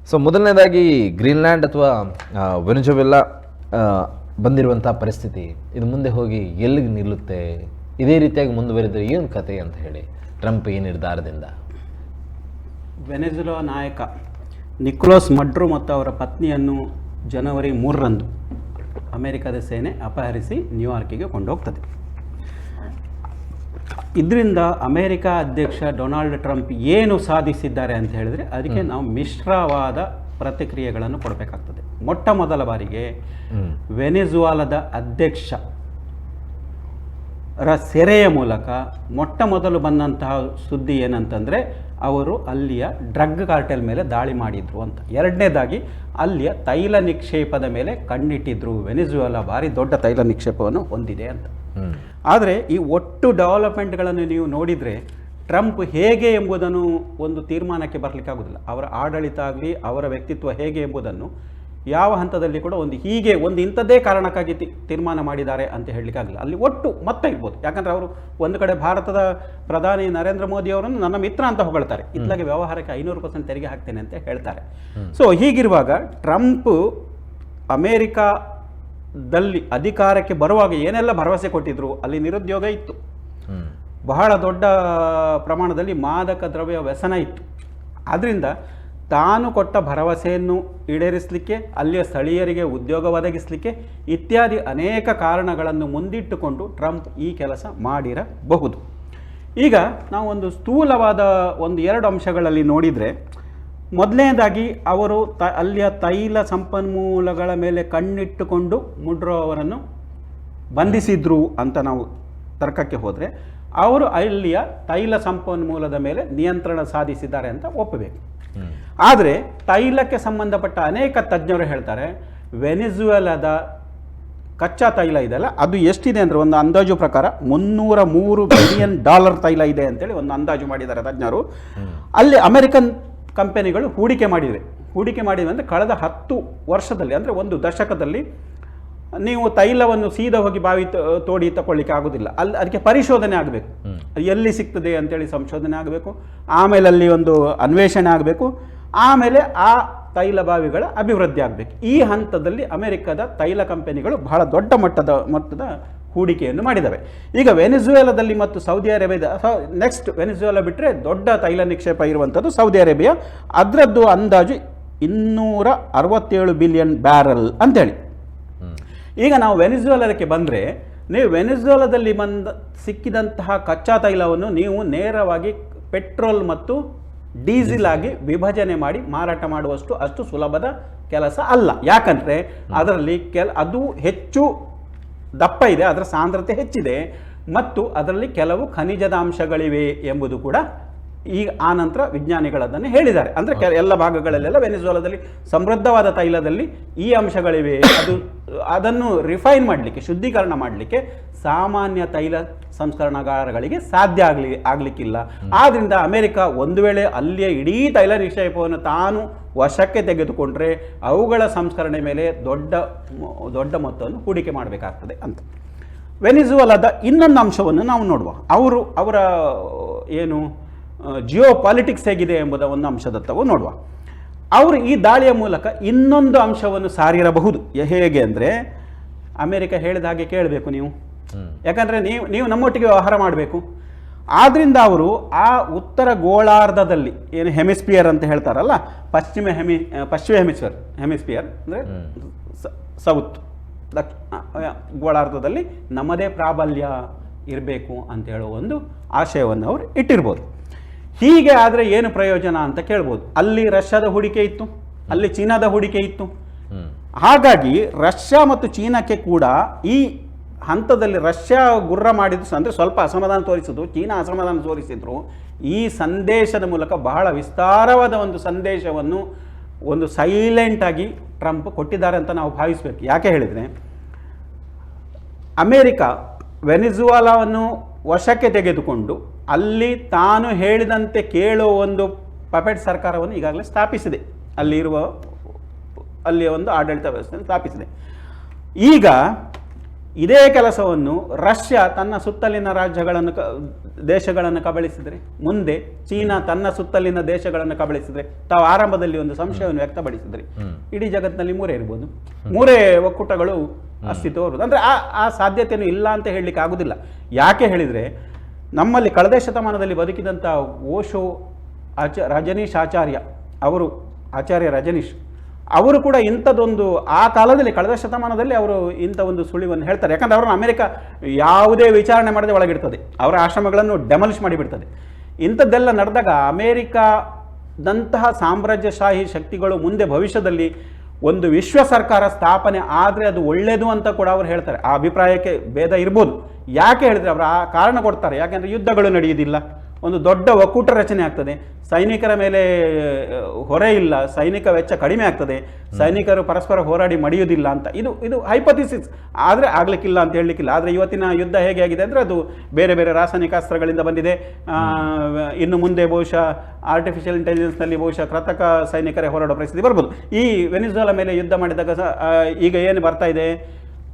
So ಮೊದಲನೇದಾಗಿ Greenland ಅಥವಾ ವೆನೆಜುವೆಲಾ ಬಂದಿರುವಂಥ ಪರಿಸ್ಥಿತಿ ಇದು ಮುಂದೆ ಹೋಗಿ ಎಲ್ಲಿಗೆ ನಿಲ್ಲುತ್ತೆ, ಇದೇ ರೀತಿಯಾಗಿ ಮುಂದುವರಿದರೆ ಏನು ಕತೆ ಅಂತ ಹೇಳಿ ಟ್ರಂಪ್ ಈ ನಿರ್ಧಾರದಿಂದ? ವೆನೆಜುಲಾ ನಾಯಕ ನಿಕೋಲಸ್ ಮಡ್ರೋ ಮತ್ತು ಅವರ ಪತ್ನಿಯನ್ನು ಜನವರಿ 3ರಂದು ಅಮೆರಿಕದ ಸೇನೆ ಅಪಹರಿಸಿ ನ್ಯೂಯಾರ್ಕಿಗೆ ಕೊಂಡೋಗ್ತದೆ. ಇದರಿಂದ ಅಮೆರಿಕ ಅಧ್ಯಕ್ಷ ಡೊನಾಲ್ಡ್ ಟ್ರಂಪ್ ಏನು ಸಾಧಿಸಿದ್ದಾರೆ ಅಂತ ಹೇಳಿದರೆ ಅದಕ್ಕೆ ನಾವು ಮಿಶ್ರವಾದ ಪ್ರತಿಕ್ರಿಯೆಗಳನ್ನು ಕೊಡಬೇಕಾಗ್ತದೆ. ಮೊಟ್ಟ ಮೊದಲ ಬಾರಿಗೆ ವೆನೆಜುವಾಲಾದ ಅಧ್ಯಕ್ಷ ಸೆರೆಯ ಮೂಲಕ ಮೊಟ್ಟ ಮೊದಲು ಬಂದಂತಹ ಸುದ್ದಿ ಏನಂತಂದರೆ ಅವರು ಅಲ್ಲಿಯ ಡ್ರಗ್ ಕಾರ್ಟೆಲ್ ಮೇಲೆ ದಾಳಿ ಮಾಡಿದ್ರು ಅಂತ. ಎರಡನೇದಾಗಿ ಅಲ್ಲಿಯ ತೈಲ ನಿಕ್ಷೇಪದ ಮೇಲೆ ಕಣ್ಣಿಟ್ಟಿದ್ರು. ವೆನೆಜುವೆಲಾ ಭಾರಿ ದೊಡ್ಡ ತೈಲ ನಿಕ್ಷೇಪವನ್ನು ಹೊಂದಿದೆ ಅಂತ. ಆದರೆ ಈ ಒಟ್ಟು ಡೆವಲಪ್ಮೆಂಟ್ಗಳನ್ನು ನೀವು ನೋಡಿದರೆ ಟ್ರಂಪ್ ಹೇಗೆ ಎಂಬುದನ್ನು ಒಂದು ತೀರ್ಮಾನಕ್ಕೆ ಬರಲಿಕ್ಕಾಗೋದಿಲ್ಲ. ಅವರ ಆಡಳಿತ ಆಗಲಿ ಅವರ ವ್ಯಕ್ತಿತ್ವ ಹೇಗೆ ಎಂಬುದನ್ನು ಯಾವ ಹಂತದಲ್ಲಿ ಕೂಡ ಒಂದು ಇಂಥದ್ದೇ ಕಾರಣಕ್ಕಾಗಿ ತೀರ್ಮಾನ ಮಾಡಿದ್ದಾರೆ ಅಂತ ಹೇಳಲಿಕ್ಕಾಗಲ್ಲ. ಅಲ್ಲಿ ಒಟ್ಟು ಮತ್ತೆ ಇರ್ಬೋದು. ಯಾಕಂದರೆ ಅವರು ಒಂದು ಕಡೆ ಭಾರತದ ಪ್ರಧಾನಿ ನರೇಂದ್ರ ಮೋದಿ ಅವರನ್ನು ನನ್ನ ಮಿತ್ರ ಅಂತ ಹೊಗಳ್ತಾರೆ, ಇತ್ಲಾಗೆ ವ್ಯವಹಾರಕ್ಕೆ 500% ತೆರಿಗೆ ಹಾಕ್ತೇನೆ ಅಂತ ಹೇಳ್ತಾರೆ. ಸೊ ಹೀಗಿರುವಾಗ ಟ್ರಂಪ್ ಅಮೇರಿಕಾದಲ್ಲಿ ಅಧಿಕಾರಕ್ಕೆ ಬರುವಾಗ ಏನೆಲ್ಲ ಭರವಸೆ ಕೊಟ್ಟಿದ್ರು, ಅಲ್ಲಿ ನಿರುದ್ಯೋಗ ಇತ್ತು, ಬಹಳ ದೊಡ್ಡ ಪ್ರಮಾಣದಲ್ಲಿ ಮಾದಕ ದ್ರವ್ಯ ವ್ಯಸನ ಇತ್ತು. ಆದ್ದರಿಂದ ತಾನು ಕೊಟ್ಟ ಭರವಸೆಯನ್ನು ಈಡೇರಿಸಲಿಕ್ಕೆ, ಅಲ್ಲಿಯ ಸ್ಥಳೀಯರಿಗೆ ಉದ್ಯೋಗ ಒದಗಿಸಲಿಕ್ಕೆ ಇತ್ಯಾದಿ ಅನೇಕ ಕಾರಣಗಳನ್ನು ಮುಂದಿಟ್ಟುಕೊಂಡು ಟ್ರಂಪ್ ಈ ಕೆಲಸ ಮಾಡಿರಬಹುದು. ಈಗ ನಾವು ಒಂದು ಸ್ಥೂಲವಾದ 1-2 ಅಂಶಗಳಲ್ಲಿ ನೋಡಿದರೆ, ಮೊದಲನೇದಾಗಿ ಅವರು ಅಲ್ಲಿಯ ತೈಲ ಸಂಪನ್ಮೂಲಗಳ ಮೇಲೆ ಕಣ್ಣಿಟ್ಟುಕೊಂಡು ಮುಡ್ರೋ ಅವರನ್ನು ಬಂಧಿಸಿದ್ರು ಅಂತ ನಾವು ತರ್ಕಕ್ಕೆ ಹೋದರೆ, ಅವರು ಅಲ್ಲಿಯ ತೈಲ ಸಂಪನ್ಮೂಲದ ಮೇಲೆ ನಿಯಂತ್ರಣ ಸಾಧಿಸಿದ್ದಾರೆ ಅಂತ ಒಪ್ಪಬೇಕು. ಆದರೆ ತೈಲಕ್ಕೆ ಸಂಬಂಧಪಟ್ಟ ಅನೇಕ ತಜ್ಞರು ಹೇಳ್ತಾರೆ, ವೆನೆಜುವೆಲಾದ ಕಚ್ಚಾ ತೈಲ ಇದೆಯಲ್ಲ ಅದು ಎಷ್ಟಿದೆ ಅಂದರೆ ಒಂದು ಅಂದಾಜು ಪ್ರಕಾರ $303 ಬಿಲಿಯನ್ ತೈಲ ಇದೆ ಅಂತೇಳಿ ಒಂದು ಅಂದಾಜು ಮಾಡಿದ್ದಾರೆ ತಜ್ಞರು. ಅಲ್ಲಿ ಅಮೆರಿಕನ್ ಕಂಪನಿಗಳು ಹೂಡಿಕೆ ಮಾಡಿವೆ ಅಂದರೆ ಕಳೆದ 10 ವರ್ಷದಲ್ಲಿ, ಅಂದರೆ ಒಂದು ದಶಕದಲ್ಲಿ ನೀವು ತೈಲವನ್ನು ಸೀದಾ ಹೋಗಿ ಬಾವಿ ತೋಡಿ ತಗೊಳ್ಳಿಕ್ಕೆ ಆಗೋದಿಲ್ಲ. ಅದಕ್ಕೆ ಪರಿಶೋಧನೆ ಆಗಬೇಕು, ಎಲ್ಲಿ ಸಿಗ್ತದೆ ಅಂತೇಳಿ ಸಂಶೋಧನೆ ಆಗಬೇಕು, ಆಮೇಲೆ ಅಲ್ಲಿ ಒಂದು ಅನ್ವೇಷಣೆ ಆಗಬೇಕು, ಆಮೇಲೆ ಆ ತೈಲ ಬಾವಿಗಳ ಅಭಿವೃದ್ಧಿ ಆಗಬೇಕು. ಈ ಹಂತದಲ್ಲಿ ಅಮೆರಿಕದ ತೈಲ ಕಂಪನಿಗಳು ಬಹಳ ದೊಡ್ಡ ಮೊತ್ತದ ಹೂಡಿಕೆಯನ್ನು ಮಾಡಿದ್ದಾವೆ. ಈಗ ವೆನೆಜುವೆಲಾದಲ್ಲಿ ಮತ್ತು ಸೌದಿ ಅರೇಬಿಯಾದ ನೆಕ್ಸ್ಟ್ ವೆನೆಜುವೆಲಾ ಬಿಟ್ಟರೆ ದೊಡ್ಡ ತೈಲ ನಿಕ್ಷೇಪ ಇರುವಂಥದ್ದು ಸೌದಿ ಅರೇಬಿಯಾ. ಅದರದ್ದು ಅಂದಾಜು 267 ಬಿಲಿಯನ್ ಬ್ಯಾರಲ್ ಅಂತೇಳಿ. ಈಗ ನಾವು ವೆನೆಜುವೆಲಾಕ್ಕೆ ಬಂದರೆ, ನೀವು ವೆನೆಜುವೆಲಾದಲ್ಲಿ ಸಿಕ್ಕಿದಂತಹ ಕಚ್ಚಾ ತೈಲವನ್ನು ನೀವು ನೇರವಾಗಿ ಪೆಟ್ರೋಲ್ ಮತ್ತು ಡೀಸೆಲ್ ಆಗಿ ವಿಭಜನೆ ಮಾಡಿ ಮಾರಾಟ ಮಾಡುವಷ್ಟು ಅಷ್ಟು ಸುಲಭದ ಕೆಲಸ ಅಲ್ಲ. ಯಾಕಂದರೆ ಅದರಲ್ಲಿ ಅದು ಹೆಚ್ಚು ದಪ್ಪ ಇದೆ, ಅದರ ಸಾಂದ್ರತೆ ಹೆಚ್ಚಿದೆ ಮತ್ತು ಅದರಲ್ಲಿ ಕೆಲವು ಖನಿಜದ ಅಂಶಗಳಿವೆ ಎಂಬುದು ಕೂಡ ಈಗ ಆನಂತರ ವಿಜ್ಞಾನಿಗಳದನ್ನು ಹೇಳಿದ್ದಾರೆ. ಅಂದರೆ ಎಲ್ಲ ಭಾಗಗಳಲ್ಲೆಲ್ಲ ವೆನೆಜುವೆಲಾದಲ್ಲಿ ಸಮೃದ್ಧವಾದ ತೈಲದಲ್ಲಿ ಈ ಅಂಶಗಳಿವೆ. ಅದನ್ನು ರಿಫೈನ್ ಮಾಡಲಿಕ್ಕೆ, ಶುದ್ಧೀಕರಣ ಮಾಡಲಿಕ್ಕೆ ಸಾಮಾನ್ಯ ತೈಲ ಸಂಸ್ಕರಣಾಗಾರಗಳಿಗೆ ಸಾಧ್ಯ ಆಗಲಿಕ್ಕಿಲ್ಲ. ಆದ್ದರಿಂದ ಅಮೆರಿಕ ಒಂದು ವೇಳೆ ಅಲ್ಲಿಯ ಇಡೀ ತೈಲ ನಿಕ್ಷೇಪವನ್ನು ತಾನು ವಶಕ್ಕೆ ತೆಗೆದುಕೊಂಡ್ರೆ ಅವುಗಳ ಸಂಸ್ಕರಣೆ ಮೇಲೆ ದೊಡ್ಡ ಮೊತ್ತವನ್ನು ಹೂಡಿಕೆ ಮಾಡಬೇಕಾಗ್ತದೆ ಅಂತ. ವೆನೆಜುವೆಲಾದ ಇನ್ನೊಂದು ಅಂಶವನ್ನು ನಾವು ನೋಡುವ. ಅವರ ಏನು ಜಿಯೋ ಪಾಲಿಟಿಕ್ಸ್ ಹೇಗಿದೆ ಎಂಬುದ ಒಂದು ಅಂಶದತ್ತವು ನೋಡುವ. ಅವರು ಈ ದಾಳಿಯ ಮೂಲಕ ಇನ್ನೊಂದು ಅಂಶವನ್ನು ಸಾರಿರಬಹುದು. ಹೇಗೆ ಅಂದರೆ, ಅಮೆರಿಕ ಹೇಳಿದ ಹಾಗೆ ಕೇಳಬೇಕು ನೀವು, ಯಾಕಂದರೆ ನೀವು ನಮ್ಮೊಟ್ಟಿಗೆ ವ್ಯವಹಾರ ಮಾಡಬೇಕು. ಆದ್ದರಿಂದ ಅವರು ಆ ಉತ್ತರ ಗೋಳಾರ್ಧದಲ್ಲಿ ಏನು ಹೆಮಿಸ್ಪಿಯರ್ ಅಂತ ಹೇಳ್ತಾರಲ್ಲ, ಪಶ್ಚಿಮ ಹೆಮಿಸ್ಪಿಯರ್ ಅಂದರೆ ಸೌತ್ ಗೋಳಾರ್ಧದಲ್ಲಿ ನಮ್ಮದೇ ಪ್ರಾಬಲ್ಯ ಇರಬೇಕು ಅಂತ ಹೇಳುವ ಒಂದು ಆಶಯವನ್ನು ಅವರು ಇಟ್ಟಿರ್ಬೋದು. ಹೀಗೆ ಆದರೆ ಏನು ಪ್ರಯೋಜನ ಅಂತ ಕೇಳ್ಬೋದು. ಅಲ್ಲಿ ರಷ್ಯಾದ ಹೂಡಿಕೆ ಇತ್ತು, ಅಲ್ಲಿ ಚೀನಾದ ಹೂಡಿಕೆ ಇತ್ತು. ಹಾಗಾಗಿ ರಷ್ಯಾ ಮತ್ತು ಚೀನಾಕ್ಕೆ ಕೂಡ ಈ ಹಂತದಲ್ಲಿ ರಷ್ಯಾ ಗುರ್ರ ಮಾಡಿದ್ದು ಅಂದರೆ ಸ್ವಲ್ಪ ಅಸಮಾಧಾನ ತೋರಿಸಿದ್ರು, ಚೀನಾ ಅಸಮಾಧಾನ ತೋರಿಸಿದ್ರು. ಈ ಸಂದೇಶದ ಮೂಲಕ ಬಹಳ ವಿಸ್ತಾರವಾದ ಒಂದು ಸಂದೇಶವನ್ನು ಒಂದು ಸೈಲೆಂಟಾಗಿ ಟ್ರಂಪ್ ಕೊಟ್ಟಿದ್ದಾರೆ ಅಂತ ನಾವು ಭಾವಿಸಬೇಕು. ಯಾಕೆ ಹೇಳಿದರೆ, ಅಮೇರಿಕ ವೆನೆಜುವೆಲಾವನ್ನು ವಶಕ್ಕೆ ತೆಗೆದುಕೊಂಡು ಅಲ್ಲಿ ತಾನು ಹೇಳಿದಂತೆ ಕೇಳುವ ಒಂದು ಪಪೆಟ್ ಸರ್ಕಾರವನ್ನು ಈಗಾಗಲೇ ಸ್ಥಾಪಿಸಿದೆ. ಅಲ್ಲಿಯ ಒಂದು ಆಡಳಿತ ವ್ಯವಸ್ಥೆಯನ್ನು ಸ್ಥಾಪಿಸಿದೆ. ಈಗ ಇದೇ ಕೆಲಸವನ್ನು ರಷ್ಯಾ ತನ್ನ ಸುತ್ತಲಿನ ರಾಜ್ಯಗಳನ್ನು ದೇಶಗಳನ್ನು ಕಬಳಿಸಿದರೆ, ಮುಂದೆ ಚೀನಾ ತನ್ನ ಸುತ್ತಲಿನ ದೇಶಗಳನ್ನು ಕಬಳಿಸಿದರೆ, ತಾವು ಆರಂಭದಲ್ಲಿ ಒಂದು ಸಂಶಯವನ್ನು ವ್ಯಕ್ತಪಡಿಸಿದ್ರಿ, ಇಡೀ ಜಗತ್ತಿನಲ್ಲಿ ಮೂರೇ ಇರ್ಬೋದು, ಮೂರೇ ಒಕ್ಕೂಟಗಳು ಅಸ್ತಿತ್ವ ಬರುವುದು. ಅಂದರೆ ಆ ಸಾಧ್ಯತೆಯೂ ಇಲ್ಲ ಅಂತ ಹೇಳಲಿಕ್ಕೆ ಆಗುದಿಲ್ಲ. ಯಾಕೆ ಹೇಳಿದರೆ, ನಮ್ಮಲ್ಲಿ ಕಳೆದ ಶತಮಾನದಲ್ಲಿ ಬದುಕಿದಂಥ ಓಶೋ ರಜನೀಶ್ ಆಚಾರ್ಯ ಅವರು, ಆಚಾರ್ಯ ರಜನೀಶ್ ಅವರು ಕೂಡ ಇಂಥದ್ದೊಂದು ಆ ಕಾಲದಲ್ಲಿ ಕಳೆದ ಶತಮಾನದಲ್ಲಿ ಅವರು ಇಂಥ ಒಂದು ಸುಳಿವನ್ನು ಹೇಳ್ತಾರೆ. ಯಾಕಂದರೆ ಅವರನ್ನು ಅಮೆರಿಕ ಯಾವುದೇ ವಿಚಾರಣೆ ಮಾಡದೆ ಒಳಗಿಡ್ತದೆ, ಅವರ ಆಶ್ರಮಗಳನ್ನು ಡೆಮಾಲಿಷ್ ಮಾಡಿಬಿಡ್ತದೆ. ಇಂಥದ್ದೆಲ್ಲ ನಡೆದಾಗ ಅಮೇರಿಕಾದಂತಹ ಸಾಮ್ರಾಜ್ಯಶಾಹಿ ಶಕ್ತಿಗಳು ಮುಂದೆ ಭವಿಷ್ಯದಲ್ಲಿ ಒಂದು ವಿಶ್ವ ಸರ್ಕಾರ ಸ್ಥಾಪನೆ ಆದರೆ ಅದು ಒಳ್ಳೆಯದು ಅಂತ ಕೂಡ ಅವರು ಹೇಳ್ತಾರೆ. ಆ ಅಭಿಪ್ರಾಯಕ್ಕೆ ಭೇದ ಇರ್ಬೋದು. ಯಾಕೆ ಹೇಳಿದರೆ ಅವರು ಆ ಕಾರಣ ಕೊಡ್ತಾರೆ. ಯಾಕೆಂದರೆ ಯುದ್ಧಗಳು ನಡೆಯುವುದಿಲ್ಲ, ಒಂದು ದೊಡ್ಡ ಒಕ್ಕೂಟ ರಚನೆ ಆಗ್ತದೆ, ಸೈನಿಕರ ಮೇಲೆ ಹೊರೆ ಇಲ್ಲ, ಸೈನಿಕ ವೆಚ್ಚ ಕಡಿಮೆ ಆಗ್ತದೆ, ಸೈನಿಕರು ಪರಸ್ಪರ ಹೋರಾಡಿ ಮಡಿಯುವುದಿಲ್ಲ ಅಂತ. ಇದು ಹೈಪಥಿಸಿಸ್, ಆದರೆ ಆಗಲಿಕ್ಕಿಲ್ಲ ಅಂತ ಹೇಳಲಿಕ್ಕಿಲ್ಲ. ಆದರೆ ಇವತ್ತಿನ ಯುದ್ಧ ಹೇಗೆ ಆಗಿದೆ ಅಂದರೆ ಅದು ಬೇರೆ ಬೇರೆ ರಾಸಾಯನಿಕ ಅಸ್ತ್ರಗಳಿಂದ ಬಂದಿದೆ. ಇನ್ನು ಮುಂದೆ ಬಹುಶಃ ಆರ್ಟಿಫಿಷಿಯಲ್ ಇಂಟೆಲಿಜೆನ್ಸ್ನಲ್ಲಿ ಬಹುಶಃ ಕೃತಕ ಸೈನಿಕರೇ ಹೋರಾಡೋ ಪರಿಸ್ಥಿತಿ ಬರ್ಬೋದು. ಈ ವೆನಿಜುವೆಲಾ ಮೇಲೆ ಯುದ್ಧ ಮಾಡಿದಾಗ ಈಗ ಏನು ಬರ್ತಾ ಇದೆ,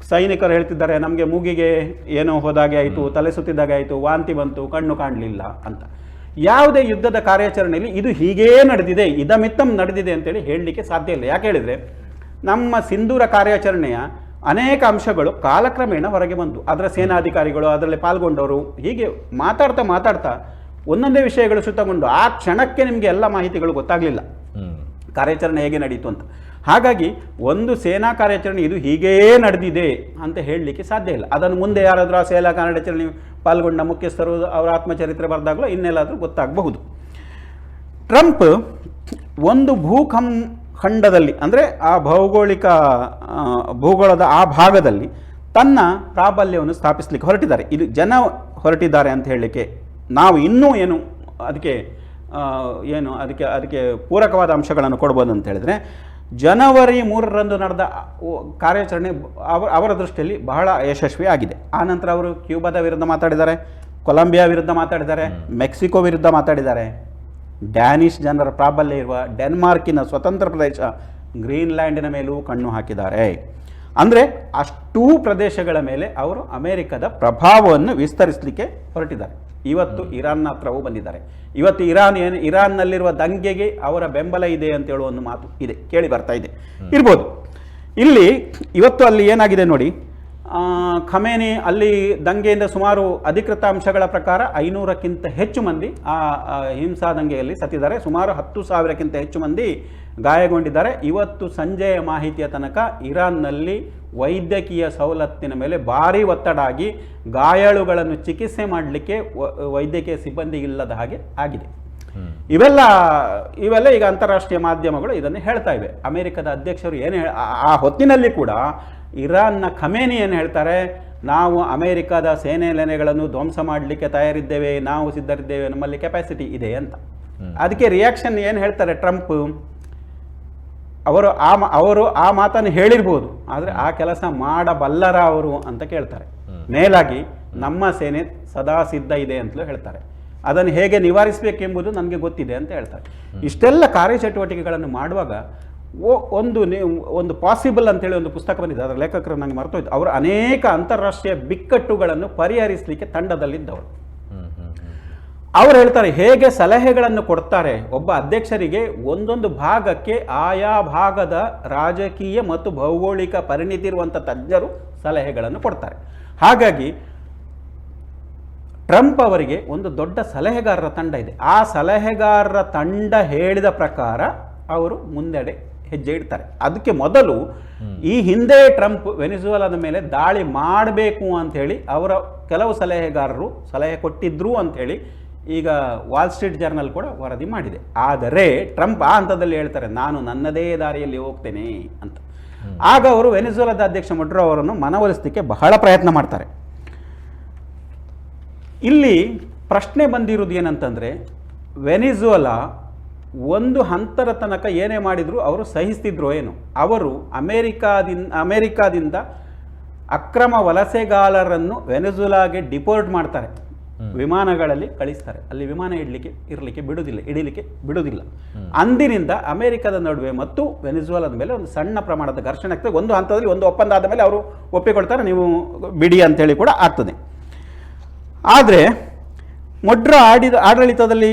ಸೈನಿಕರು ಹೇಳ್ತಿದ್ದಾರೆ ನಮಗೆ ಮೂಗಿಗೆ ಏನೋ ಹೋದಾಗೆ ಆಯಿತು, ತಲೆ ಸುತ್ತಿದ್ದಾಗೆ ಆಯಿತು, ವಾಂತಿ ಬಂತು, ಕಣ್ಣು ಕಾಣಲಿಲ್ಲ ಅಂತ. ಯಾವುದೇ ಯುದ್ಧದ ಕಾರ್ಯಾಚರಣೆಯಲ್ಲಿ ಇದು ಹೀಗೇ ನಡೆದಿದೆ, ಇದಮಿತ್ತಂ ನಡೆದಿದೆ ಅಂತೇಳಿ ಹೇಳಲಿಕ್ಕೆ ಸಾಧ್ಯ ಇಲ್ಲ. ಯಾಕೆ ಹೇಳಿದರೆ, ನಮ್ಮ ಸಿಂಧೂರ ಕಾರ್ಯಾಚರಣೆಯ ಅನೇಕ ಅಂಶಗಳು ಕಾಲಕ್ರಮೇಣ ಹೊರಗೆ ಬಂತು. ಅದರ ಸೇನಾಧಿಕಾರಿಗಳು, ಅದರಲ್ಲಿ ಪಾಲ್ಗೊಂಡವರು, ಹೀಗೆ ಮಾತಾಡ್ತಾ ಒಂದೊಂದೇ ವಿಷಯಗಳು ಶ್ರುತಗೊಂಡು ಆ ಕ್ಷಣಕ್ಕೆ ನಿಮಗೆ ಎಲ್ಲ ಮಾಹಿತಿಗಳು ಗೊತ್ತಾಗಲಿಲ್ಲ ಕಾರ್ಯಾಚರಣೆ ಹೇಗೆ ನಡೀತು ಅಂತ. ಹಾಗಾಗಿ ಒಂದು ಸೇನಾ ಕಾರ್ಯಾಚರಣೆ ಇದು ಹೀಗೇ ನಡೆದಿದೆ ಅಂತ ಹೇಳಲಿಕ್ಕೆ ಸಾಧ್ಯ ಇಲ್ಲ. ಅದನ್ನು ಮುಂದೆ ಯಾರಾದರೂ ಆ ಸೇನಾ ಕಾರ್ಯಾಚರಣೆ ಪಾಲ್ಗೊಂಡ ಮುಖ್ಯಸ್ಥರು ಅವರ ಆತ್ಮಚರಿತ್ರೆ ಬರೆದಾಗಲೂ ಇನ್ನೆಲ್ಲಾದರೂ ಗೊತ್ತಾಗಬಹುದು. ಟ್ರಂಪ್ ಒಂದು ಭೂಖಂಡದಲ್ಲಿ ಅಂದರೆ ಆ ಭೂಗೋಳದ ಆ ಭಾಗದಲ್ಲಿ ತನ್ನ ಪ್ರಾಬಲ್ಯವನ್ನು ಸ್ಥಾಪಿಸಲಿಕ್ಕೆ ಹೊರಟಿದ್ದಾರೆ. ಇದು ಜನ ಹೊರಟಿದ್ದಾರೆ ಅಂತ ಹೇಳಲಿಕ್ಕೆ ನಾವು ಇನ್ನೂ ಅದಕ್ಕೆ ಪೂರಕವಾದ ಅಂಶಗಳನ್ನು ಕೊಡ್ಬೋದು ಅಂತ ಹೇಳಿದರೆ, ಜನವರಿ 3ರಂದು ನಡೆದ ಕಾರ್ಯಾಚರಣೆ ಅವರ ದೃಷ್ಟಿಯಲ್ಲಿ ಬಹಳ ಯಶಸ್ವಿ ಆಗಿದೆ. ಆನಂತರ ಅವರು ಕ್ಯೂಬಾದ ವಿರುದ್ಧ ಮಾತಾಡಿದ್ದಾರೆ, ಕೊಲಂಬಿಯಾ ವಿರುದ್ಧ ಮಾತಾಡಿದ್ದಾರೆ, ಮೆಕ್ಸಿಕೋ ವಿರುದ್ಧ ಮಾತಾಡಿದ್ದಾರೆ, ಡ್ಯಾನಿಷ್ ಜನರ ಪ್ರಾಬಲ್ಯ ಇರುವ ಡೆನ್ಮಾರ್ಕಿನ ಸ್ವತಂತ್ರ ಪ್ರದೇಶ ಗ್ರೀನ್ಲ್ಯಾಂಡಿನ ಮೇಲೂ ಕಣ್ಣು ಹಾಕಿದ್ದಾರೆ. ಅಂದರೆ ಅಷ್ಟೂ ಪ್ರದೇಶಗಳ ಮೇಲೆ ಅವರು ಅಮೆರಿಕದ ಪ್ರಭಾವವನ್ನು ವಿಸ್ತರಿಸಲಿಕ್ಕೆ ಹೊರಟಿದ್ದಾರೆ. ಇವತ್ತು ಇರಾನ್ನ ಹತ್ರವೂ ಬಂದಿದ್ದಾರೆ. ಇವತ್ತು ಇರಾನ್ನಲ್ಲಿರುವ ದಂಗೆಗೆ ಅವರ ಬೆಂಬಲ ಇದೆ ಅಂತ ಹೇಳುವ ಒಂದು ಮಾತು ಇದೆ, ಕೇಳಿ ಬರ್ತಾ ಇದೆ ಇರ್ಬೋದು. ಇವತ್ತು ಅಲ್ಲಿ ಏನಾಗಿದೆ ನೋಡಿ, ಖಮೇನಿ ಅಲ್ಲಿ ದಂಗೆಯಿಂದ ಸುಮಾರು ಅಧಿಕೃತ ಅಂಶಗಳ ಪ್ರಕಾರ 500ಕ್ಕಿಂತ ಹೆಚ್ಚು ಮಂದಿ ಆ ಹಿಂಸಾ ದಂಗೆಯಲ್ಲಿ ಸತ್ತಿದ್ದಾರೆ. ಸುಮಾರು 10,000ಕ್ಕಿಂತ ಹೆಚ್ಚು ಮಂದಿ ಗಾಯಗೊಂಡಿದ್ದಾರೆ. ಇವತ್ತು ಸಂಜೆಯ ಮಾಹಿತಿಯ ತನಕ ಇರಾನ್ನಲ್ಲಿ ವೈದ್ಯಕೀಯ ಸವಲತ್ತಿನ ಮೇಲೆ ಭಾರಿ ಒತ್ತಡ ಆಗಿ ಗಾಯಾಳುಗಳನ್ನು ಚಿಕಿತ್ಸೆ ಮಾಡಲಿಕ್ಕೆ ವೈದ್ಯಕೀಯ ಸಿಬ್ಬಂದಿ ಇಲ್ಲದ ಹಾಗೆ ಆಗಿದೆ. ಇವೆಲ್ಲ ಈಗ ಅಂತಾರಾಷ್ಟ್ರೀಯ ಮಾಧ್ಯಮಗಳು ಇದನ್ನು ಹೇಳ್ತಾ ಇವೆ. ಅಮೆರಿಕದ ಅಧ್ಯಕ್ಷರು ಏನು ಆ ಹೊತ್ತಿನಲ್ಲಿ ಕೂಡ ಇರಾನ್ನ ಖಮೇನಿ ಏನು ಹೇಳ್ತಾರೆ, ನಾವು ಅಮೆರಿಕದ ಸೇನೆ ನೆಲೆಗಳನ್ನು ಧ್ವಂಸ ಮಾಡಲಿಕ್ಕೆ ತಯಾರಿದ್ದೇವೆ, ನಾವು ಸಿದ್ಧರಿದ್ದೇವೆ, ನಮ್ಮಲ್ಲಿ ಕೆಪಾಸಿಟಿ ಇದೆ ಅಂತ. ಅದಕ್ಕೆ ರಿಯಾಕ್ಷನ್ ಏನು ಹೇಳ್ತಾರೆ ಟ್ರಂಪ್, ಅವರು ಆ ಮಾತನ್ನು ಹೇಳಿರ್ಬೋದು, ಆದರೆ ಆ ಕೆಲಸ ಮಾಡಬಲ್ಲರ ಅವರು ಅಂತ ಕೇಳ್ತಾರೆ. ಮೇಲಾಗಿ ನಮ್ಮ ಸೇನೆ ಸದಾ ಸಿದ್ಧ ಇದೆ ಅಂತಲೂ ಹೇಳ್ತಾರೆ. ಅದನ್ನು ಹೇಗೆ ನಿವಾರಿಸಬೇಕೆಂಬುದು ನನಗೆ ಗೊತ್ತಿದೆ ಅಂತ ಹೇಳ್ತಾರೆ. ಇಷ್ಟೆಲ್ಲ ಕಾರ್ಯಚಟುವಟಿಕೆಗಳನ್ನು ಮಾಡುವಾಗ ಒಂದು ಪಾಸಿಬಲ್ ಅಂತೇಳಿ ಒಂದು ಪುಸ್ತಕ ಬಂದಿದೆ, ಅದರ ಲೇಖಕರು ನನಗೆ ಮರ್ತೋಯ್ತು. ಅವರು ಅನೇಕ ಅಂತಾರಾಷ್ಟ್ರೀಯ ಬಿಕ್ಕಟ್ಟುಗಳನ್ನು ಪರಿಹರಿಸಲಿಕ್ಕೆ ತಂಡದಲ್ಲಿದ್ದವರು. ಅವರು ಹೇಳ್ತಾರೆ ಹೇಗೆ ಸಲಹೆಗಳನ್ನು ಕೊಡ್ತಾರೆ ಒಬ್ಬ ಅಧ್ಯಕ್ಷರಿಗೆ, ಒಂದೊಂದು ಭಾಗಕ್ಕೆ ಆಯಾ ಭಾಗದ ರಾಜಕೀಯ ಮತ್ತು ಭೌಗೋಳಿಕ ಪರಿಣಿತಿ ಇರುವಂಥ ತಜ್ಞರು ಸಲಹೆಗಳನ್ನು ಕೊಡ್ತಾರೆ. ಹಾಗಾಗಿ ಟ್ರಂಪ್ ಅವರಿಗೆ ಒಂದು ದೊಡ್ಡ ಸಲಹೆಗಾರರ ತಂಡ ಇದೆ. ಆ ಸಲಹೆಗಾರರ ತಂಡ ಹೇಳಿದ ಪ್ರಕಾರ ಅವರು ಮುಂದೆಡೆ ಹೆಜ್ಜೆ ಇಡ್ತಾರೆ. ಅದಕ್ಕೆ ಮೊದಲು ಈ ಹಿಂದೆ ಟ್ರಂಪ್ ವೆನಿಜುವೆಲಾದ ಮೇಲೆ ದಾಳಿ ಮಾಡಬೇಕು ಅಂಥೇಳಿ ಅವರ ಕೆಲವು ಸಲಹೆಗಾರರು ಸಲಹೆ ಕೊಟ್ಟಿದ್ರು ಅಂಥೇಳಿ ಈಗ ವಾಲ್ ಸ್ಟ್ರೀಟ್ ಜರ್ನಲ್ ಕೂಡ ವರದಿ ಮಾಡಿದೆ. ಆದರೆ ಟ್ರಂಪ್ ಆ ಹಂತದಲ್ಲಿ ಹೇಳ್ತಾರೆ, ನಾನು ನನ್ನದೇ ದಾರಿಯಲ್ಲಿ ಹೋಗ್ತೇನೆ ಅಂತ. ಆಗ ಅವರು ವೆನಿಜುವೆಲಾದ ಅಧ್ಯಕ್ಷ ಮಡುರೋ ಅವರನ್ನು ಮನವೊಲಿಸಲಿಕ್ಕೆ ಬಹಳ ಪ್ರಯತ್ನ ಮಾಡ್ತಾರೆ. ಇಲ್ಲಿ ಪ್ರಶ್ನೆ ಬಂದಿರುವುದು ಏನಂತಂದರೆ, ವೆನಿಜುವೆಲಾ ಒಂದು ಹಂತದ ತನಕ ಏನೇ ಮಾಡಿದರೂ ಅವರು ಸಹಿಸ್ತಿದ್ರು ಏನು? ಅವರು ಅಮೆರಿಕಾದಿಂದ ಅಕ್ರಮ ವಲಸೆಗಾರರನ್ನು ವೆನಿಜುವೆಲಾಗೆ ಡಿಪೋರ್ಟ್ ಮಾಡ್ತಾರೆ. ವಿಮಾನಗಳಲ್ಲಿ ಕಳಿಸ್ತಾರೆ. ಅಲ್ಲಿ ವಿಮಾನ ಇರಲಿಕ್ಕೆ ಬಿಡುವುದಿಲ್ಲ. ಅಂದಿನಿಂದ ಅಮೆರಿಕದ ನಡುವೆ ಮತ್ತು ವೆನಿಜುವೆಲಾದ ಮೇಲೆ ಒಂದು ಸಣ್ಣ ಪ್ರಮಾಣದ ಘರ್ಷಣೆ ಆಗ್ತದೆ. ಒಂದು ಹಂತದಲ್ಲಿ ಒಂದು ಒಪ್ಪಂದ ಆದ ಮೇಲೆ ಅವರು ಒಪ್ಪಿಕೊಳ್ತಾರೆ, ನೀವು ಬಿಡಿ ಅಂತೇಳಿ ಕೂಡ ಆಗ್ತದೆ. ಆದರೆ ಮೊಡ್ರ ಆಡಳಿತದಲ್ಲಿ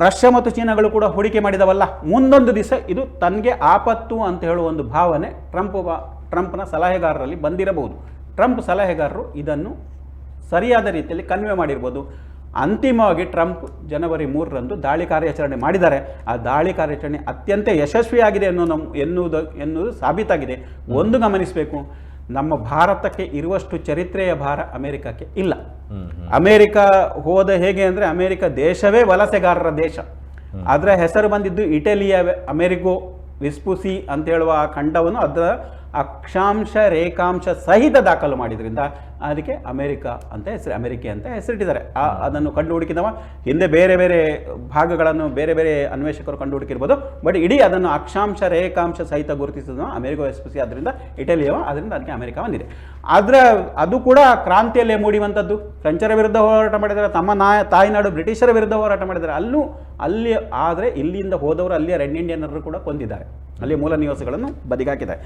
ರಷ್ಯಾ ಮತ್ತು ಚೀನಾಗಳು ಕೂಡ ಹೂಡಿಕೆ ಮಾಡಿದವಲ್ಲ. ಮುಂದೊಂದು ದಿವಸ ಇದು ತನಗೆ ಆಪತ್ತು ಅಂತ ಹೇಳುವ ಒಂದು ಭಾವನೆ ಟ್ರಂಪ್ನ ಸಲಹೆಗಾರರಲ್ಲಿ ಬಂದಿರಬಹುದು. ಟ್ರಂಪ್ ಸಲಹೆಗಾರರು ಇದನ್ನು ಸರಿಯಾದ ರೀತಿಯಲ್ಲಿ ಕನ್ವೆ ಮಾಡಿರ್ಬೋದು. ಅಂತಿಮವಾಗಿ ಟ್ರಂಪ್ ಜನವರಿ 3ರಂದು ದಾಳಿ ಕಾರ್ಯಾಚರಣೆ ಮಾಡಿದ್ದಾರೆ. ಆ ದಾಳಿ ಕಾರ್ಯಾಚರಣೆ ಅತ್ಯಂತ ಯಶಸ್ವಿಯಾಗಿದೆ ಎನ್ನುವುದು ಸಾಬೀತಾಗಿದೆ. ಒಂದು ಗಮನಿಸಬೇಕು, ನಮ್ಮ ಭಾರತಕ್ಕೆ ಇರುವಷ್ಟು ಚರಿತ್ರೆಯ ಭಾರ ಅಮೆರಿಕಕ್ಕೆ ಇಲ್ಲ. ಅಮೆರಿಕ ಹೋದ ಹೇಗೆ ಅಂದರೆ, ಅಮೆರಿಕ ದೇಶವೇ ವಲಸೆಗಾರರ ದೇಶ. ಅದರ ಹೆಸರು ಬಂದಿದ್ದು ಇಟಲಿಯ ಅಮೆರಿಕೋ ವಿಸ್ಪುಸಿ ಅಂತ ಹೇಳುವ ಆ ಖಂಡವನ್ನು ಅದರ ಅಕ್ಷಾಂಶ ರೇಖಾಂಶ ಸಹಿತ ದಾಖಲು ಮಾಡಿದ್ರಿಂದ ಅದಕ್ಕೆ ಅಮೆರಿಕೆ ಅಂತ ಹೆಸರಿಟ್ಟಿದ್ದಾರೆ. ಅದನ್ನು ಕಂಡು ಹುಡುಕಿದವ ಹಿಂದೆ ಬೇರೆ ಬೇರೆ ಭಾಗಗಳನ್ನು ಬೇರೆ ಬೇರೆ ಅನ್ವೇಷಕರು ಕಂಡು ಹುಡುಕಿರ್ಬೋದು. ಬಟ್ ಇಡೀ ಅದನ್ನು ಅಕ್ಷಾಂಶ ರೇಖಾಂಶ ಸಹಿತ ಗುರುತಿಸಿದ ಅಮೆರಿಕೋ ವೆಸ್ಪುಸಿ, ಅದರಿಂದ ಇಟಲಿಯವ, ಅದರಿಂದ ಅದಕ್ಕೆ ಅಮೆರಿಕ ಬಂದಿದೆ. ಅದು ಕೂಡ ಕ್ರಾಂತಿಯಲ್ಲೇ ಮೂಡಿವಂಥದ್ದು. ಫ್ರೆಂಚರ ವಿರುದ್ಧ ಹೋರಾಟ ಮಾಡಿದ್ದಾರೆ, ತಮ್ಮ ತಾಯ್ನಾಡು ಬ್ರಿಟಿಷರ ವಿರುದ್ಧ ಹೋರಾಟ ಮಾಡಿದ್ದಾರೆ. ಅಲ್ಲಿ ಆದರೆ ಇಲ್ಲಿಂದ ಹೋದವರು ಅಲ್ಲಿಯ ರೆಡ್ ಇಂಡಿಯನ್ನರು ಕೂಡ ಕೊಂದಿದ್ದಾರೆ, ಅಲ್ಲಿ ಮೂಲ ನಿವಾಸಿಗಳನ್ನು ಬದಿಗಾಕಿದ್ದಾರೆ.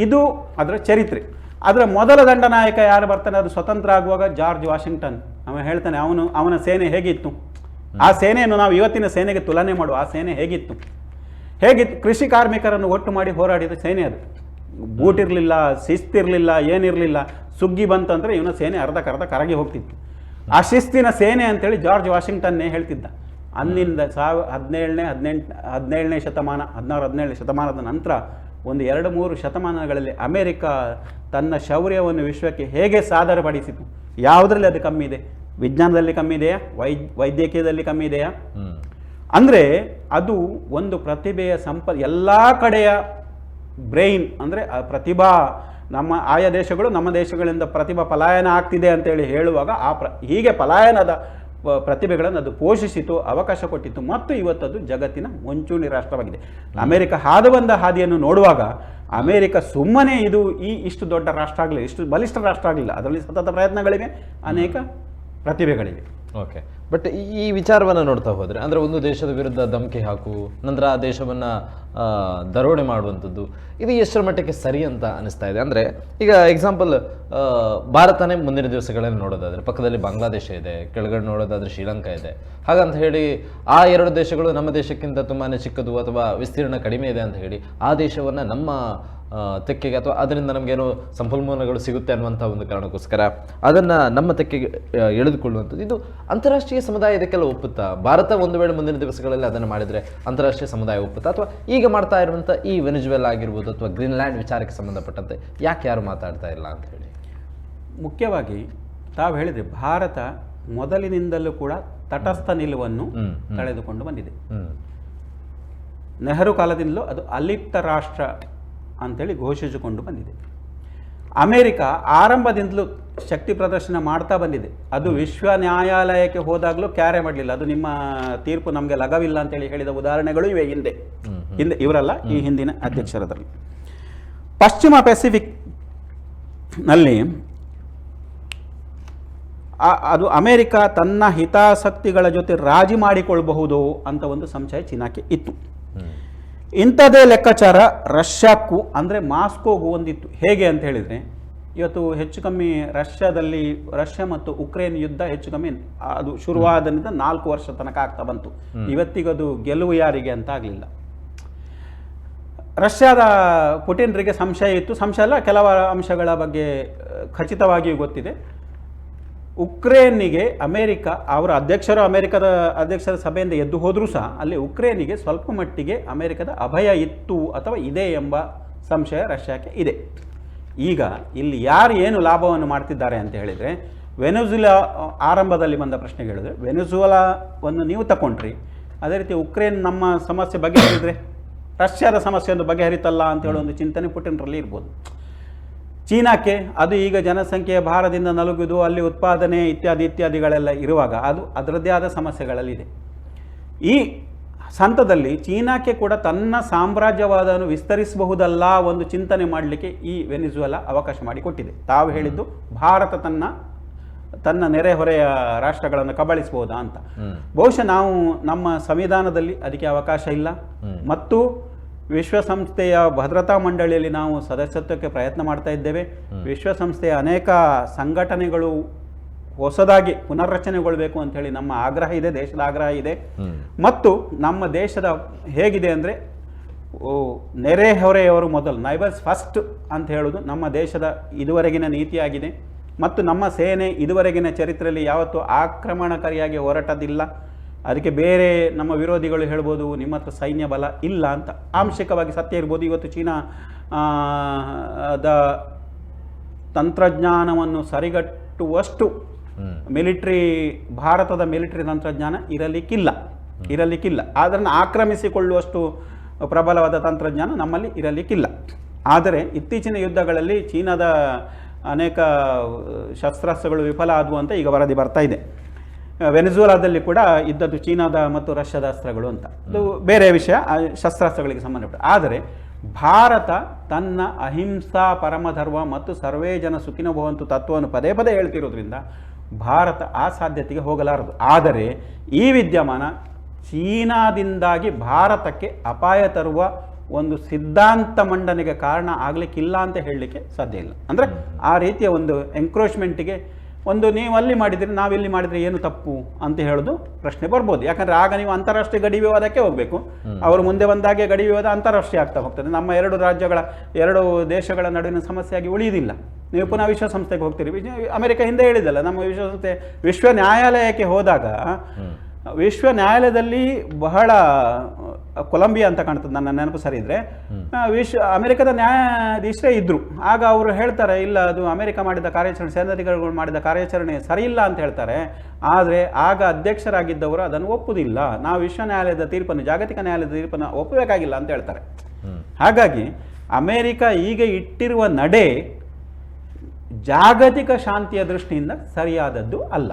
ಇದು ಅದರ ಚರಿತ್ರೆ. ಅದರ ಮೊದಲ ದಂಡನಾಯಕ ಯಾರು ಬರ್ತಾನೆ, ಅದು ಸ್ವತಂತ್ರ ಆಗುವಾಗ ಜಾರ್ಜ್ ವಾಷಿಂಗ್ಟನ್. ಅವನು ಹೇಳ್ತಾನೆ, ಅವನ ಸೇನೆ ಹೇಗಿತ್ತು, ಆ ಸೇನೆಯನ್ನು ನಾವು ಇವತ್ತಿನ ಸೇನೆಗೆ ತುಲನೆ ಮಾಡುವ. ಆ ಸೇನೆ ಹೇಗಿತ್ತು? ಕೃಷಿ ಕಾರ್ಮಿಕರನ್ನು ಒಟ್ಟು ಮಾಡಿ ಹೋರಾಡಿದ ಸೇನೆ ಅದು. ಬೂಟ್ ಇರಲಿಲ್ಲ, ಶಿಸ್ತಿರಲಿಲ್ಲ, ಏನಿರಲಿಲ್ಲ. ಸುಗ್ಗಿ ಬಂತಂದರೆ ಇವನ ಸೇನೆ ಅರ್ಧಕ್ಕರ್ಧ ಕರಗಿ ಹೋಗ್ತಿತ್ತು. ಆ ಶಿಸ್ತಿನ ಸೇನೆ ಅಂತೇಳಿ ಜಾರ್ಜ್ ವಾಷಿಂಗ್ಟನ್ನೇ ಹೇಳ್ತಿದ್ದ. ಅಂದಿನಿಂದ 17ನೇ ಶತಮಾನ, 16-17ನೇ ಶತಮಾನದ ನಂತರ ಒಂದು 2-3 ಶತಮಾನಗಳಲ್ಲಿ ಅಮೆರಿಕ ತನ್ನ ಶೌರ್ಯವನ್ನು ವಿಶ್ವಕ್ಕೆ ಹೇಗೆ ಸಾದರಪಡಿಸಿತು? ಯಾವುದರಲ್ಲಿ ಅದು ಕಮ್ಮಿ ಇದೆ? ವಿಜ್ಞಾನದಲ್ಲಿ ಕಮ್ಮಿ ಇದೆಯಾ? ವೈದ್ಯಕೀಯದಲ್ಲಿ ಕಮ್ಮಿ ಇದೆಯಾ? ಅಂದರೆ ಅದು ಒಂದು ಪ್ರತಿಭೆಯ ಎಲ್ಲ ಕಡೆಯ ಬ್ರೈನ್, ಅಂದರೆ ಪ್ರತಿಭಾ, ಆಯಾ ದೇಶಗಳು ನಮ್ಮ ದೇಶಗಳಿಂದ ಪ್ರತಿಭಾ ಪಲಾಯನ ಆಗ್ತಿದೆ ಅಂತೇಳಿ ಹೇಳುವಾಗ ಹೀಗೆ ಪಲಾಯನದ ಪ್ರತಿಭೆಗಳನ್ನು ಅದು ಪೋಷಿಸಿತು, ಅವಕಾಶ ಕೊಟ್ಟಿತ್ತು, ಮತ್ತು ಇವತ್ತದು ಜಗತ್ತಿನ ಮುಂಚೂಣಿ ರಾಷ್ಟ್ರವಾಗಿದೆ. ಅಮೆರಿಕ ಹಾದು ಬಂದ ಹಾದಿಯನ್ನು ನೋಡುವಾಗ ಅಮೆರಿಕ ಸುಮ್ಮನೆ ಇಷ್ಟು ದೊಡ್ಡ ರಾಷ್ಟ್ರ ಆಗಲಿಲ್ಲ, ಇಷ್ಟು ಬಲಿಷ್ಠ ರಾಷ್ಟ್ರ ಆಗಲಿಲ್ಲ. ಅದರಲ್ಲಿ ಸತತ ಪ್ರಯತ್ನಗಳಿವೆ, ಅನೇಕ ಪ್ರತಿಭೆಗಳಿವೆ. ಓಕೆ, ಬಟ್ ಈ ವಿಚಾರವನ್ನು ನೋಡ್ತಾ ಹೋದರೆ, ಅಂದರೆ ಒಂದು ದೇಶದ ವಿರುದ್ಧ ಧಮಕಿ ಹಾಕು, ನಂತರ ಆ ದೇಶವನ್ನು ದರೋಡೆ ಮಾಡುವಂಥದ್ದು, ಇದು ಎಷ್ಟರ ಮಟ್ಟಕ್ಕೆ ಸರಿ ಅಂತ ಅನಿಸ್ತಾ ಇದೆ? ಅಂದರೆ ಈಗ ಎಕ್ಸಾಂಪಲ್ ಭಾರತನೇ ಮುಂದಿನ ದಿವಸಗಳಲ್ಲಿ ನೋಡೋದಾದರೆ ಪಕ್ಕದಲ್ಲಿ ಬಾಂಗ್ಲಾದೇಶ ಇದೆ, ಕೆಳಗಡೆ ನೋಡೋದಾದರೆ ಶ್ರೀಲಂಕಾ ಇದೆ. ಹಾಗಂತ ಹೇಳಿ ಆ 2 ದೇಶಗಳು ನಮ್ಮ ದೇಶಕ್ಕಿಂತ ತುಂಬಾ ಚಿಕ್ಕದು ಅಥವಾ ವಿಸ್ತೀರ್ಣ ಕಡಿಮೆ ಇದೆ ಅಂತ ಹೇಳಿ ಆ ದೇಶವನ್ನು ನಮ್ಮ ತೆಕ್ಕೆಗೆ ಅಥವಾ ಅದರಿಂದ ನಮಗೇನೋ ಸಂಪನ್ಮೂಲಗಳು ಸಿಗುತ್ತೆ ಅನ್ನುವಂಥ ಒಂದು ಕಾರಣಕ್ಕೋಸ್ಕರ ಅದನ್ನು ನಮ್ಮ ತೆಕ್ಕೆಗೆ ಎಳೆದುಕೊಳ್ಳುವಂಥದ್ದು, ಇದು ಅಂತಾರಾಷ್ಟ್ರೀಯ ಸಮುದಾಯ ಇದಕ್ಕೆಲ್ಲ ಒಪ್ಪುತ್ತಾ? ಭಾರತ ಒಂದು ವೇಳೆ ಮುಂದಿನ ದಿವಸಗಳಲ್ಲಿ ಅದನ್ನು ಮಾಡಿದರೆ ಅಂತಾರಾಷ್ಟ್ರೀಯ ಸಮುದಾಯ ಒಪ್ಪುತ್ತಾ? ಅಥವಾ ಈಗ ಮಾಡ್ತಾ ಇರುವಂಥ ಈ ವೆನಿಜುವೆಲಾ ಆಗಿರ್ಬೋದು ಅಥವಾ ಗ್ರೀನ್ಲ್ಯಾಂಡ್ ವಿಚಾರಕ್ಕೆ ಸಂಬಂಧಪಟ್ಟಂತೆ ಯಾರು ಮಾತಾಡ್ತಾ ಇಲ್ಲ ಅಂತ ಹೇಳಿ? ಮುಖ್ಯವಾಗಿ ತಾವು ಹೇಳಿದರೆ ಭಾರತ ಮೊದಲಿನಿಂದಲೂ ಕೂಡ ತಟಸ್ಥ ನಿಲುವನ್ನು ತಳೆದುಕೊಂಡು ಬಂದಿದೆ. ನೆಹರು ಕಾಲದಿಂದಲೂ ಅದು ಅಲಿಪ್ತ ರಾಷ್ಟ್ರ ಅಂತೇಳಿ ಘೋಷಿಸಿಕೊಂಡು ಬಂದಿದೆ. ಅಮೆರಿಕ ಆರಂಭದಿಂದಲೂ ಶಕ್ತಿ ಪ್ರದರ್ಶನ ಮಾಡ್ತಾ ಬಂದಿದೆ. ಅದು ವಿಶ್ವ ನ್ಯಾಯಾಲಯಕ್ಕೆ ಹೋದಾಗಲೂ ಕ್ಯಾರೆ ಮಾಡಲಿಲ್ಲ. ಅದು ನಿಮ್ಮ ತೀರ್ಪು ನಮಗೆ ಲಗವಿಲ್ಲ ಅಂತೇಳಿ ಹೇಳಿದ ಉದಾಹರಣೆಗಳು ಇವೆ. ಹಿಂದೆ ಇವರಲ್ಲ, ಈ ಹಿಂದಿನ ಅಧ್ಯಕ್ಷರದಲ್ಲಿ. ಪಶ್ಚಿಮ ಪೆಸಿಫಿಕ್ನಲ್ಲಿ ಅದು ಅಮೆರಿಕ ತನ್ನ ಹಿತಾಸಕ್ತಿಗಳ ಜೊತೆ ರಾಜಿ ಮಾಡಿಕೊಳ್ಳಬಹುದು ಅಂತ ಒಂದು ಸಂಶಯ ಚೀನಾಕ್ಕೆ ಇತ್ತು. ಇಂಥದ್ದೇ ಲೆಕ್ಕಾಚಾರ ರಷ್ಯಾಕ್ಕೂ, ಅಂದರೆ ಮಾಸ್ಕೋಗೂ ಒಂದಿತ್ತು. ಹೇಗೆ ಅಂತ ಹೇಳಿದರೆ, ಇವತ್ತು ಹೆಚ್ಚು ಕಮ್ಮಿ ರಷ್ಯಾ ಮತ್ತು ಉಕ್ರೇನ್ ಯುದ್ಧ ಹೆಚ್ಚು ಕಮ್ಮಿ ಅದು ಶುರುವಾದನಿಂದ 4 ವರ್ಷ ತನಕ ಆಗ್ತಾ ಬಂತು. ಇವತ್ತಿಗದು ಗೆಲುವು ಯಾರಿಗೆ ಅಂತ ಆಗಲಿಲ್ಲ. ರಷ್ಯಾದ ಪುಟಿನ್ರಿಗೆ ಸಂಶಯ ಇತ್ತು. ಸಂಶಯ ಅಲ್ಲ, ಕೆಲವು ಅಂಶಗಳ ಬಗ್ಗೆ ಖಚಿತವಾಗಿಯೂ ಗೊತ್ತಿದೆ. ಉಕ್ರೇನಿಗೆ ಅಮೆರಿಕ, ಅವರ ಅಮೆರಿಕದ ಅಧ್ಯಕ್ಷರ ಸಭೆಯಿಂದ ಎದ್ದು ಹೋದರೂ ಸಹ ಅಲ್ಲಿ ಉಕ್ರೇನಿಗೆ ಸ್ವಲ್ಪ ಮಟ್ಟಿಗೆ ಅಮೆರಿಕದ ಅಭಯ ಇತ್ತು ಅಥವಾ ಇದೆ ಎಂಬ ಸಂಶಯ ರಷ್ಯಾಕ್ಕೆ ಇದೆ. ಈಗ ಇಲ್ಲಿ ಯಾರು ಏನು ಲಾಭವನ್ನು ಮಾಡ್ತಿದ್ದಾರೆ ಅಂತ ಹೇಳಿದರೆ, ವೆನೆಜುವೆಲಾ ಆರಂಭದಲ್ಲಿ ಬಂದ ಪ್ರಶ್ನೆ ಹೇಳಿದ್ರೆ, ವೆನೆಜುವೆಲಾವನ್ನು ನೀವು ತಗೊಂಡ್ರಿ, ಅದೇ ರೀತಿ ಉಕ್ರೇನ್ ನಮ್ಮ ಸಮಸ್ಯೆ ಬಗೆಹರಿದ್ರೆ ರಷ್ಯಾದ ಸಮಸ್ಯೆಯನ್ನು ಬಗೆಹರಿತಲ್ಲ ಅಂತ ಹೇಳೋ ಒಂದು ಚಿಂತನೆ ಪುಟಿನ್ರಲ್ಲಿ ಇರ್ಬೋದು. ಚೀನಾಕ್ಕೆ ಅದು ಈಗ ಜನಸಂಖ್ಯೆಯ ಭಾರದಿಂದ ನಲುಗುವುದು, ಅಲ್ಲಿ ಉತ್ಪಾದನೆ ಇತ್ಯಾದಿಗಳೆಲ್ಲ ಇರುವಾಗ ಅದು ಅದರದ್ದೇ ಆದ ಸಮಸ್ಯೆಗಳಲ್ಲಿದೆ. ಈ ಹಂತದಲ್ಲಿ ಚೀನಾಕ್ಕೆ ಕೂಡ ತನ್ನ ಸಾಮ್ರಾಜ್ಯವಾದವನ್ನು ವಿಸ್ತರಿಸಬಹುದಲ್ಲ ಒಂದು ಚಿಂತನೆ ಮಾಡಲಿಕ್ಕೆ ಈ ವೆನಿಜುವೆಲಾ ಅವಕಾಶ ಮಾಡಿಕೊಟ್ಟಿದೆ. ತಾವು ಹೇಳಿದ್ದು, ಭಾರತ ತನ್ನ ತನ್ನ ನೆರೆಹೊರೆಯ ರಾಷ್ಟ್ರಗಳನ್ನು ಕಬಳಿಸ್ಬೋದಾ ಅಂತ. ಬಹುಶಃ ನಾವು ನಮ್ಮ ಸಂವಿಧಾನದಲ್ಲಿ ಅದಕ್ಕೆ ಅವಕಾಶ ಇಲ್ಲ. ಮತ್ತು ವಿಶ್ವಸಂಸ್ಥೆಯ ಭದ್ರತಾ ಮಂಡಳಿಯಲ್ಲಿ ನಾವು ಸದಸ್ಯತ್ವಕ್ಕೆ ಪ್ರಯತ್ನ ಮಾಡ್ತಾ ಇದ್ದೇವೆ. ವಿಶ್ವಸಂಸ್ಥೆಯ ಅನೇಕ ಸಂಘಟನೆಗಳು ಹೊಸದಾಗಿ ಪುನರ್ರಚನೆಗೊಳ್ಬೇಕು ಅಂತ ಹೇಳಿ ನಮ್ಮ ಆಗ್ರಹ ಇದೆ, ದೇಶದ ಆಗ್ರಹ ಇದೆ. ಮತ್ತು ನಮ್ಮ ದೇಶದ ಹೇಗಿದೆ ಅಂದರೆ ನೆರೆಹೊರೆಯವರು ಮೊದಲು, ನೈಬರ್ಸ್ ಫಸ್ಟ್ ಅಂತ ಹೇಳೋದು ನಮ್ಮ ದೇಶದ ಇದುವರೆಗಿನ ನೀತಿಯಾಗಿದೆ. ಮತ್ತು ನಮ್ಮ ಸೇನೆ ಇದುವರೆಗಿನ ಚರಿತ್ರೆಯಲ್ಲಿ ಯಾವತ್ತೂ ಆಕ್ರಮಣಕಾರಿಯಾಗಿ ಹೋರಾಟದಿಲ್ಲ. ಅದಕ್ಕೆ ಬೇರೆ ನಮ್ಮ ವಿರೋಧಿಗಳು ಹೇಳ್ಬೋದು ನಿಮ್ಮ ಹತ್ರ ಸೈನ್ಯ ಬಲ ಇಲ್ಲ ಅಂತ. ಆಂಶಿಕವಾಗಿ ಸತ್ಯ ಇರ್ಬೋದು. ಇವತ್ತು ಚೀನಾ ತಂತ್ರಜ್ಞಾನವನ್ನು ಸರಿಗಟ್ಟುವಷ್ಟು ಭಾರತದ ಮಿಲಿಟರಿ ತಂತ್ರಜ್ಞಾನ ಇರಲಿಕ್ಕಿಲ್ಲ. ಅದನ್ನು ಆಕ್ರಮಿಸಿಕೊಳ್ಳುವಷ್ಟು ಪ್ರಬಲವಾದ ತಂತ್ರಜ್ಞಾನ ನಮ್ಮಲ್ಲಿ ಇರಲಿಕ್ಕಿಲ್ಲ. ಆದರೆ ಇತ್ತೀಚಿನ ಯುದ್ಧಗಳಲ್ಲಿ ಚೀನಾದ ಅನೇಕ ಶಸ್ತ್ರಾಸ್ತ್ರಗಳು ವಿಫಲ ಆದವು ಅಂತ ಈಗ ವರದಿ ಬರ್ತಾ ಇದೆ. ವೆನೆಜುವೆಲಾದಲ್ಲಿ ಕೂಡ ಇದ್ದದ್ದು ಚೀನಾದ ಮತ್ತು ರಷ್ಯಾದ ಅಸ್ತ್ರಗಳು ಅಂತ. ಅದು ಬೇರೆ ವಿಷಯ, ಶಸ್ತ್ರಾಸ್ತ್ರಗಳಿಗೆ ಸಂಬಂಧಪಟ್ಟ. ಆದರೆ ಭಾರತ ತನ್ನ ಅಹಿಂಸಾ ಪರಮಧರ್ಮ ಮತ್ತು ಸರ್ವೇ ಜನ ಸುಖಿನೋ ಭವಂತು ತತ್ವವನ್ನು ಪದೇ ಪದೇ ಹೇಳ್ತಿರೋದ್ರಿಂದ ಭಾರತ ಆ ಸಾಧ್ಯತೆಗೆ ಹೋಗಲಾರದು. ಆದರೆ ಈ ವಿದ್ಯಮಾನ ಚೀನಾದಿಂದಾಗಿ ಭಾರತಕ್ಕೆ ಅಪಾಯ ತರುವ ಒಂದು ಸಿದ್ಧಾಂತ ಮಂಡನೆಗೆ ಕಾರಣ ಆಗಲಿಕ್ಕಿಲ್ಲ ಅಂತ ಹೇಳಲಿಕ್ಕೆ ಸಾಧ್ಯ ಇಲ್ಲ. ಅಂದರೆ ಆ ರೀತಿಯ ಒಂದು ಎಂಕ್ರೋಚ್ಮೆಂಟಿಗೆ ಒಂದು ನೀವು ಅಲ್ಲಿ ಮಾಡಿದರೆ ನಾವಿಲ್ಲಿ ಮಾಡಿದರೆ ಏನು ತಪ್ಪು ಅಂತ ಹೇಳೋದು ಪ್ರಶ್ನೆ ಬರ್ಬೋದು. ಯಾಕಂದರೆ ಆಗ ನೀವು ಅಂತಾರಾಷ್ಟ್ರೀಯ ಗಡಿ ವಿವಾದಕ್ಕೆ ಹೋಗಬೇಕು. ಅವರು ಮುಂದೆ ಬಂದಾಗೆ ಗಡಿ ವಿವಾದ ಅಂತಾರಾಷ್ಟ್ರೀಯ ಆಗ್ತಾ ಹೋಗ್ತದೆ. ನಮ್ಮ ಎರಡು ದೇಶಗಳ ನಡುವಿನ ಸಮಸ್ಯೆಯಾಗಿ ಉಳಿಯುವುದಿಲ್ಲ. ನೀವು ಪುನಃ ವಿಶ್ವಸಂಸ್ಥೆಗೆ ಹೋಗ್ತೀರಿ. ಅಮೆರಿಕ ಹಿಂದೆ ಹೇಳಿದಲ್ಲ, ನಮ್ಮ ವಿಶ್ವಸಂಸ್ಥೆ ವಿಶ್ವ ನ್ಯಾಯಾಲಯಕ್ಕೆ ಹೋದಾಗ ವಿಶ್ವ ನ್ಯಾಯಾಲಯದಲ್ಲಿ ಬಹಳ ಕೊಲಂಬಿಯಾ ಅಂತ ಕಾಣ್ತದೆ, ನನ್ನ ನೆನಪು ಸರಿ ಇದ್ರೆ, ಅಮೆರಿಕದ ನ್ಯಾಯಾಧೀಶರೇ ಇದ್ರು. ಆಗ ಅವರು ಹೇಳ್ತಾರೆ, ಇಲ್ಲ ಅದು ಅಮೆರಿಕ ಮಾಡಿದ ಕಾರ್ಯಾಚರಣೆ, ಸೇನಾಧಿಕಾರಿಗಳು ಮಾಡಿದ ಕಾರ್ಯಾಚರಣೆ ಸರಿ ಇಲ್ಲ ಅಂತ ಹೇಳ್ತಾರೆ. ಆದರೆ ಆಗ ಅಧ್ಯಕ್ಷರಾಗಿದ್ದವರು ಅದನ್ನು ಒಪ್ಪುವುದಿಲ್ಲ. ನಾವು ವಿಶ್ವ ನ್ಯಾಯಾಲಯದ ತೀರ್ಪನ್ನು, ಜಾಗತಿಕ ನ್ಯಾಯಾಲಯದ ತೀರ್ಪನ್ನು ಒಪ್ಪಬೇಕಾಗಿಲ್ಲ ಅಂತ ಹೇಳ್ತಾರೆ. ಹಾಗಾಗಿ ಅಮೆರಿಕ ಈಗ ಇಟ್ಟಿರುವ ನಡೆ ಜಾಗತಿಕ ಶಾಂತಿಯ ದೃಷ್ಟಿಯಿಂದ ಸರಿಯಾದದ್ದು ಅಲ್ಲ.